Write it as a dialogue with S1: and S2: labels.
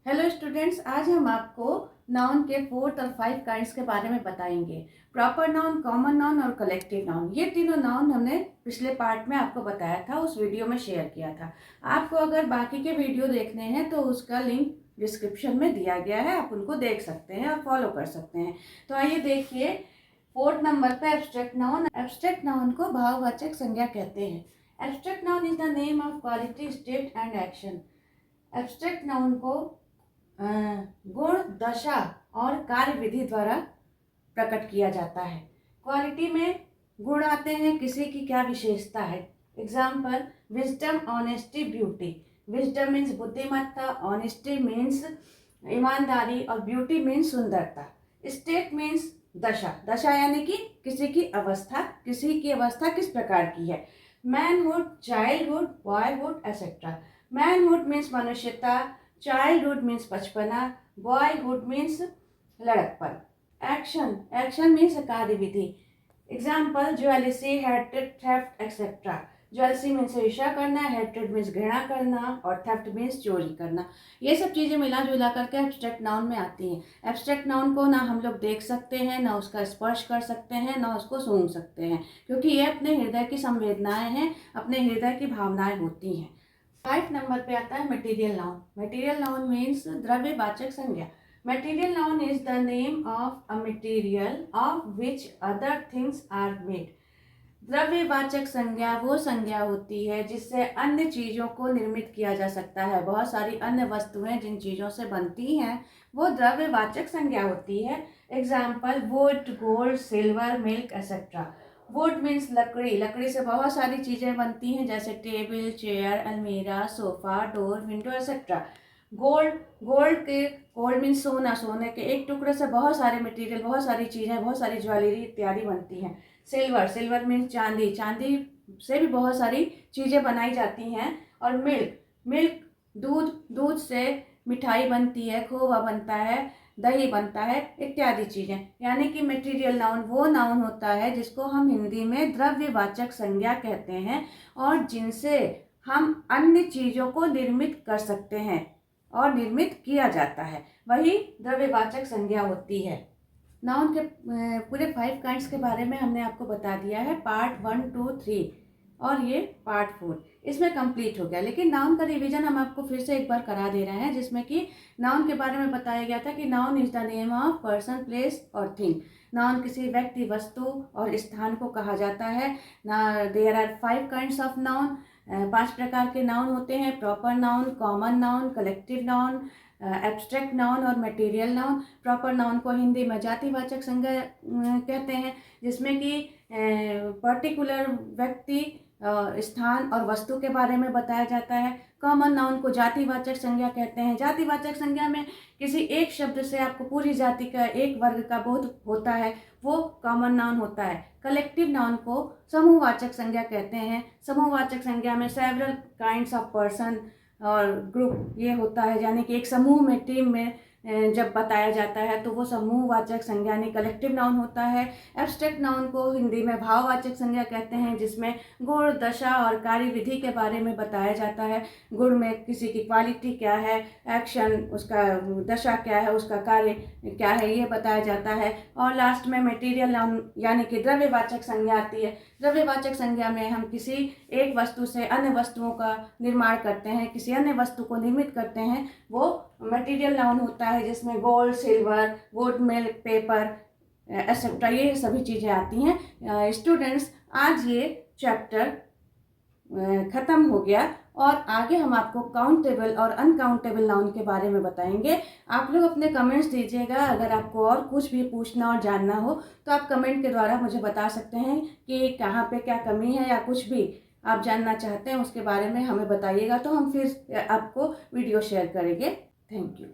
S1: Hello students, आज हम आपको नाउन के 4th और 5 काइंड्स के बारे में बताएंगे। प्रॉपर नाउन, कॉमन नाउन और कलेक्टिव नाउन। ये तीनों नाउन हमने पिछले पार्ट में आपको बताया था, उस वीडियो में शेयर किया था। आपको अगर बाकी के वीडियो देखने हैं तो उसका लिंक डिस्क्रिप्शन में दिया गया है, आप उनको देख सकते हैं और फॉलो कर सकते हैं। तो आइए देखिए 4th नंबर पे एब्स्ट्रैक्ट नाउन। एब्स्ट्रैक्ट नाउन को भाववाचक संज्ञा कहते हैं। Abstract noun is the name of quality, state and action. Abstract noun को गुण, दशा और कार्य विधि द्वारा प्रकट किया जाता है। क्वालिटी में गुण आते हैं, किसी की क्या विशेषता है। Example, wisdom, honesty, beauty. Wisdom means बुद्धिमत्ता, ऑनेस्टी मीन्स ईमानदारी और ब्यूटी मीन्स सुंदरता। स्टेट मीन्स दशा। दशा यानी कि किसी की अवस्था, किसी की अवस्था किस प्रकार की है। Manhood, childhood, boyhood etcetera. Manhood means मनुष्यता, चाइल्डहुड मीन्स बचपना, बॉयहुड मीन्स लड़कपन। एक्शन, एक्शन मीन्स कार्य विधि। Example, jealousy, hatred, theft etcetera. Jealousy means ईर्ष्या करना, हेट्रेड मीन्स घृणा करना और थेफ्ट मीन्स चोरी करना। ये सब चीज़ें मिला जुला करके एब्स्ट्रैक्ट नाउन में आती हैं। एब्स्ट्रैक्ट नाउन को ना हम लोग देख सकते हैं, ना उसका स्पर्श कर सकते हैं, ना उसको सूंघ सकते हैं, क्योंकि ये अपने हृदय की संवेदनाएं हैं, अपने हृदय की भावनाएं होती हैं। 5 नंबर पे आता है material noun. Material noun means द्रव्यवाचक संज्ञा। Material noun is the name of a material of which other things are made. द्रव्यवाचक संज्ञा वो संज्ञा होती है जिससे अन्य चीज़ों को निर्मित किया जा सकता है। बहुत सारी अन्य वस्तुएं जिन चीज़ों से बनती हैं वो द्रव्यवाचक संज्ञा होती है। Example, would, gold, silver, milk etcetera. Would means लकड़ी। लकड़ी से बहुत सारी चीज़ें बनती हैं, जैसे टेबल, चेयर, अलमीरा, sofa, door, window etcetera. Gold, gold means सोना। सोने के एक टुकड़े से बहुत सारे मटेरियल, बहुत सारी चीज़ें, बहुत सारी ज्वेलरी इत्यादि बनती हैं। सिल्वर, सिल्वर मीन्स चांदी। चांदी से भी बहुत सारी चीज़ें बनाई जाती हैं। और मिल्क, मिल्क दूध, दूध से मिठाई बनती है, खोवा बनता है, दही बनता है, इत्यादि चीज़ें। यानी कि मटेरियल नाउन वो नाउन होता है जिसको हम हिंदी में द्रव्यवाचक संज्ञा कहते हैं और जिनसे हम अन्य चीज़ों को निर्मित कर सकते हैं और निर्मित किया जाता है, वही द्रव्यवाचक संज्ञा होती है। नाउन के पूरे 5 काइंड्स के बारे में हमने आपको बता दिया है, पार्ट 1, 2, 3 और ये पार्ट 4 इसमें कंप्लीट हो गया। लेकिन नाउन का रिवीजन हम आपको फिर से एक बार करा दे रहे हैं, जिसमें कि नाउन के बारे में बताया गया था कि noun is the name of person, place और थिंग। नाउन किसी व्यक्ति, वस्तु और स्थान को कहा जाता है। There are 5 kinds of noun. 5 प्रकार के नाउन होते हैं, proper noun, common noun, collective noun, abstract noun और मटेरियल नाउन। प्रॉपर नाउन को हिंदी में जातिवाचक संज्ञा कहते हैं, जिसमें कि पर्टिकुलर व्यक्ति, स्थान और वस्तु के बारे में बताया जाता है। कॉमन नाउन को जातिवाचक संज्ञा कहते हैं। जातिवाचक संज्ञा में किसी एक शब्द से आपको पूरी जाति का, एक वर्ग का बोध होता है, वो कॉमन नाउन होता है। कलेक्टिव नाउन को समूहवाचक संज्ञा कहते हैं। समूहवाचक संज्ञा में सेवरल काइंड्स ऑफ पर्सन और ग्रुप ये होता है, यानी कि एक समूह में, टीम में जब बताया जाता है तो वो समूहवाचक संज्ञा यानी कलेक्टिव नाउन होता है। एब्स्ट्रैक्ट नाउन को हिंदी में भाववाचक संज्ञा कहते हैं, जिसमें गुण, दशा और कार्य विधि के बारे में बताया जाता है। गुण में किसी की क्वालिटी क्या है, एक्शन उसका, दशा क्या है, उसका कार्य क्या है, ये बताया जाता है। और लास्ट में मटेरियल नाउन यानी कि द्रव्यवाचक संज्ञा आती है। द्रव्यवाचक संज्ञा में हम किसी एक वस्तु से अन्य वस्तुओं का निर्माण करते हैं, किसी अन्य वस्तु को निर्मित करते हैं, वो मटेरियल नाउन होता है, जिसमें gold, silver, would, milk, paper etcetera ये सभी चीज़ें आती हैं। स्टूडेंट्स, आज ये चैप्टर ख़त्म हो गया और आगे हम आपको काउंटेबल और अनकाउंटेबल नाउन के बारे में बताएंगे। आप लोग अपने कमेंट्स दीजिएगा। अगर आपको और कुछ भी पूछना और जानना हो तो आप कमेंट के द्वारा मुझे बता सकते हैं कि कहाँ पे क्या कमी है, या कुछ भी आप जानना चाहते हैं उसके बारे में हमें बताइएगा, तो हम फिर आपको वीडियो शेयर करेंगे। Thank you.